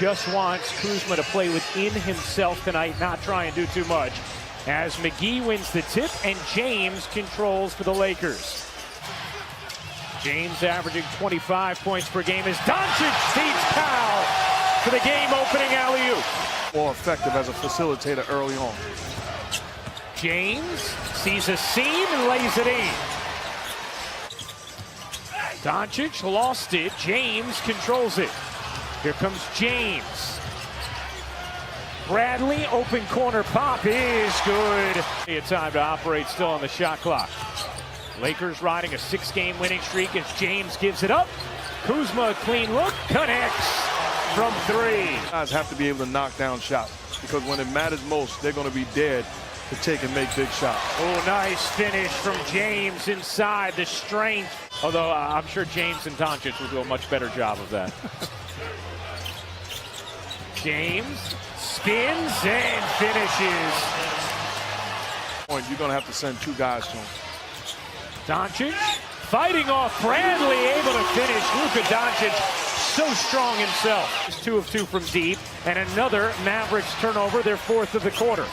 just wants Kuzma to play within himself tonight, not try and do too much. As McGee wins the tip and James controls for the Lakers. James averaging 25 points per game as Doncic feeds Powell for the game-opening alley-oop. More effective as a facilitator early on. James sees a seam and lays it in. Doncic lost it. James controls it. Here comes James. Bradley, open corner pop is good. It's time to operate still on the shot clock. Lakers riding a 6-game winning streak as James gives it up. Kuzma, clean look, connects from 3. Guys have to be able to knock down shots because when it matters most, they're going to be dead to take and make big shots. Oh, nice finish from James inside the strength. Although I'm sure James and Doncic will do a much better job of that. James spins and finishes. You're going to have to send 2 guys to him. Doncic fighting off Bradley, able to finish. Luka Doncic, so strong himself. He's 2 of 2 from deep, and another Mavericks turnover, their 4th of the quarter.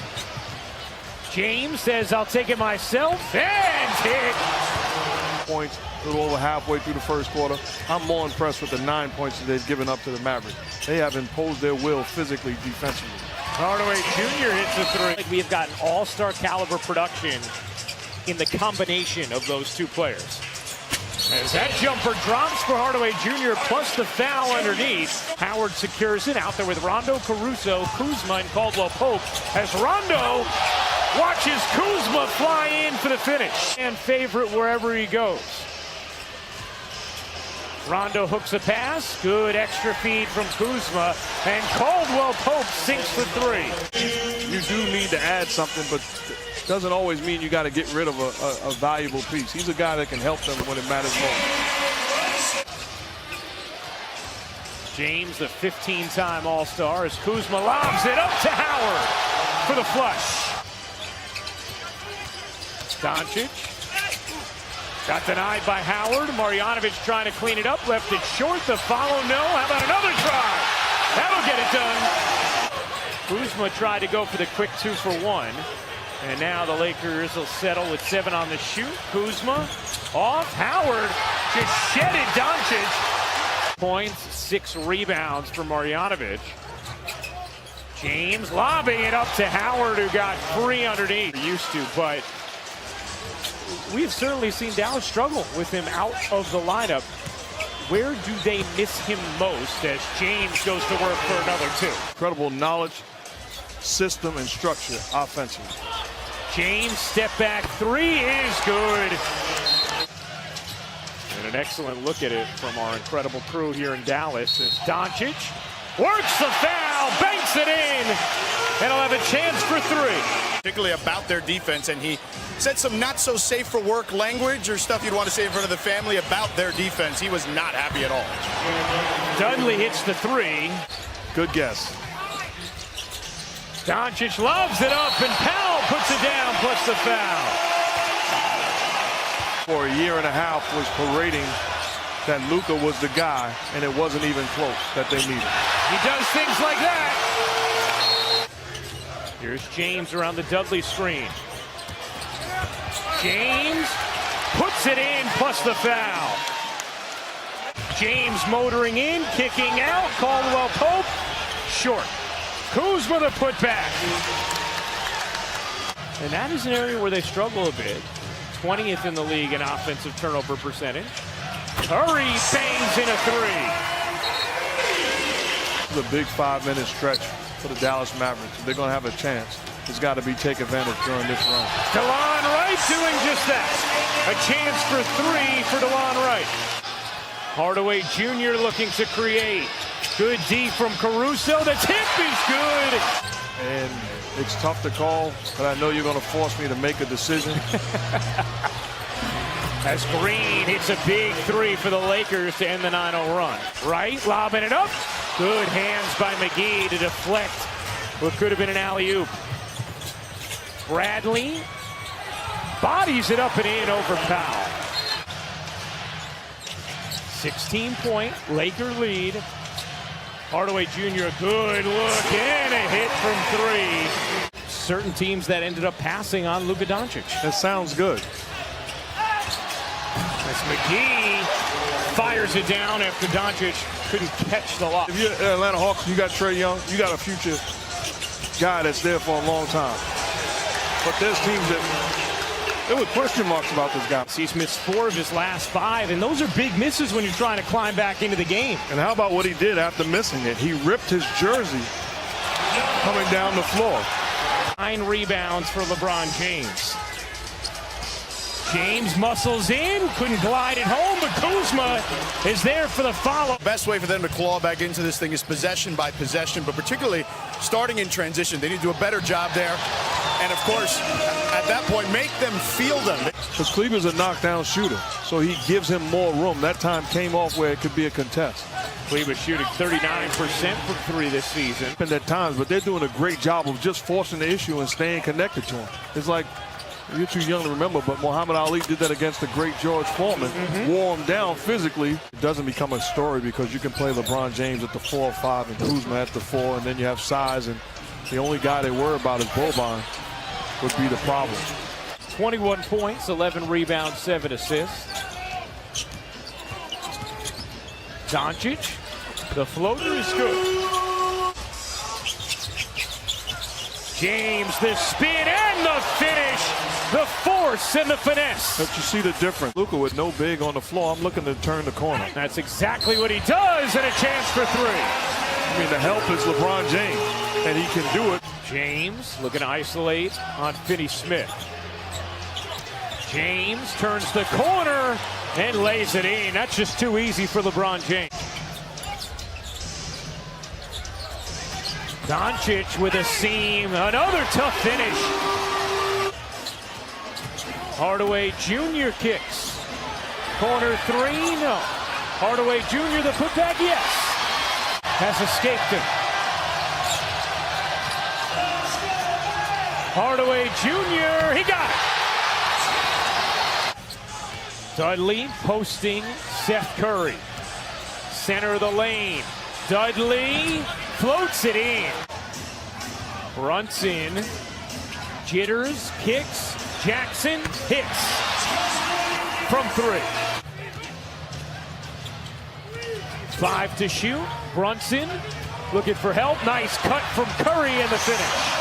James says, I'll take it myself, and hit. Points, a little over halfway through the first quarter. I'm more impressed with the 9 points that they've given up to the Mavericks. They have imposed their will physically, defensively. Hardaway Jr. hits a 3. We have got all-star caliber production in the combination of those 2 players. As that jumper drops for Hardaway Jr. plus the foul underneath. Howard secures it out there with Rondo, Caruso, Kuzma, and Caldwell Pope. As Rondo watches Kuzma fly in for the finish. And favorite wherever he goes. Rondo hooks a pass. Good extra feed from Kuzma. And Caldwell Pope sinks for 3. You do need to add something, but doesn't always mean you got to get rid of a valuable piece. He's a guy that can help them when it matters most. James, the 15-time All-Star, as Kuzma lobs it up to Howard for the flush. Doncic got denied by Howard. Marjanovic trying to clean it up, left it short. The follow, no. How about another try? That'll get it done. Kuzma tried to go for the quick 2 for 1. And now the Lakers will settle with 7 on the shoot. Kuzma off. Howard just shedded Doncic. Points, 6 rebounds for Marjanovic. James lobbing it up to Howard, who got 3 underneath. Used to, but we've certainly seen Dallas struggle with him out of the lineup. Where do they miss him most as James goes to work for another 2? Incredible knowledge, system, and structure offensively. James step back 3 is good. And an excellent look at it from our incredible crew here in Dallas as Doncic works the foul, banks it in, and he'll have a chance for 3. Particularly about their defense, and he said some not so safe for work language or stuff you'd want to say in front of the family about their defense. He was not happy at all. Dudley hits the 3. Good guess. Doncic loves it up, and Powell puts it down, plus the foul. For a year and a half was parading that Luka was the guy, and it wasn't even close that they needed. He does things like that. Here's James around the Dudley screen. James puts it in, plus the foul. James motoring in, kicking out. Caldwell Pope, short. Kuzma the putback. And that is an area where they struggle a bit. 20th in the league in offensive turnover percentage. Curry bangs in a 3. The big 5-minute stretch for the Dallas Mavericks. If they're going to have a chance, it's got to be take advantage during this run. DeLon Wright doing just that. A chance for 3 for DeLon Wright. Hardaway Jr. looking to create. Good D from Caruso. The tip is good. And it's tough to call, but I know you're going to force me to make a decision. As Green hits a big 3 for the Lakers to end the 9-0 run. Wright lobbing it up. Good hands by McGee to deflect what could have been an alley-oop. Bradley bodies it up and in over Powell. 16-point Laker lead. Hardaway Jr., good look, and a hit from three. Certain teams that ended up passing on Luka Doncic. That sounds good. As McGee fires it down after Doncic couldn't catch the lob. If you're Atlanta Hawks, you got Trae Young, you got a future guy that's there for a long time. But there's teams that there were question marks about this guy. He's missed 4 of his last 5, and those are big misses when you're trying to climb back into the game. And how about what he did after missing it? He ripped his jersey coming down the floor. 9 rebounds for LeBron James. James muscles in, couldn't glide it home, but Kuzma is there for the follow. Best way for them to claw back into this thing is possession by possession, but particularly starting in transition. They need to do a better job there. And of course, at that point, make them feel them. Because Cleveland's a knockdown shooter, so he gives him more room. That time came off where it could be a contest. Cleveland shooting 39% from 3 this season. And at times, but they're doing a great job of just forcing the issue and staying connected to him. It's like, you're too young to remember, but Muhammad Ali did that against the great George Foreman. Wore him down physically. It doesn't become a story because you can play LeBron James at the 4 or 5 and Kuzma at the 4, and then you have size, and the only guy they worry about is Boban would be the problem. 21 points, 11 rebounds, 7 assists. Doncic, the floater is good. James, the spin and the finish, the force and the finesse. But you see the difference. Luka with no big on the floor. I'm looking to turn the corner. That's exactly what he does, and a chance for 3. I mean, the help is LeBron James, and he can do it. James looking to isolate on Finney Smith. James turns the corner and lays it in. That's just too easy for LeBron James. Doncic with a seam, another tough finish. Hardaway Jr. kicks. Corner 3, no. Hardaway Jr. the putback, yes. Has escaped him. Hardaway Jr., he got it. Dudley posting Seth Curry. Center of the lane. Dudley floats it in. Brunson jitters, kicks. Jackson hits from 3. 5 to shoot. Brunson looking for help. Nice cut from Curry and the finish.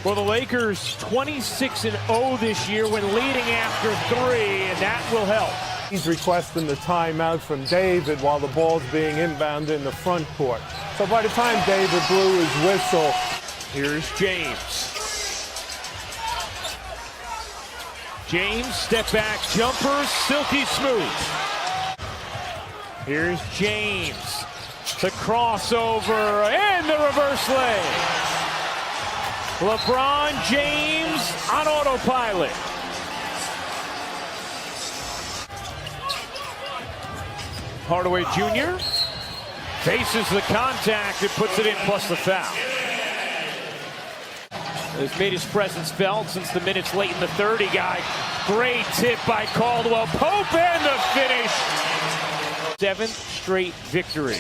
For the Lakers, 26-0 this year when leading after 3, and that will help. He's requesting the timeout from David while the ball's being inbounded in the front court. So by the time David blew his whistle, here's James. James, step back jumper, silky smooth. Here's James. The crossover and the reverse leg. LeBron James on autopilot. Hardaway Jr. faces the contact and puts it in plus the foul. Has made his presence felt since the minutes late in the third. He got great tip by Caldwell Pope and the finish. 7th straight victory.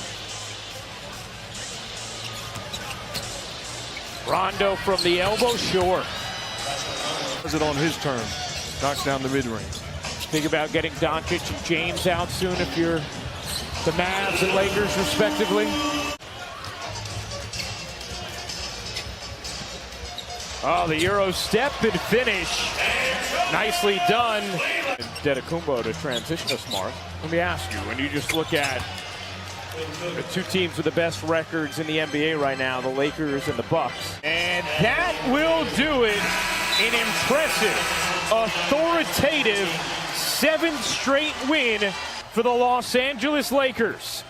Rondo from the elbow, short. Is it on his turn? Knocks down the mid-range. Think about getting Doncic and James out soon if you're the Mavs and Lakers, respectively. Oh, the Euro step and finish. Nicely done. Antetokounmpo to transition us, Mark. Let me ask you, when you just look at the 2 teams with the best records in the NBA right now, the Lakers and the Bucks. And that will do it. An impressive, authoritative 7th straight win for the Los Angeles Lakers.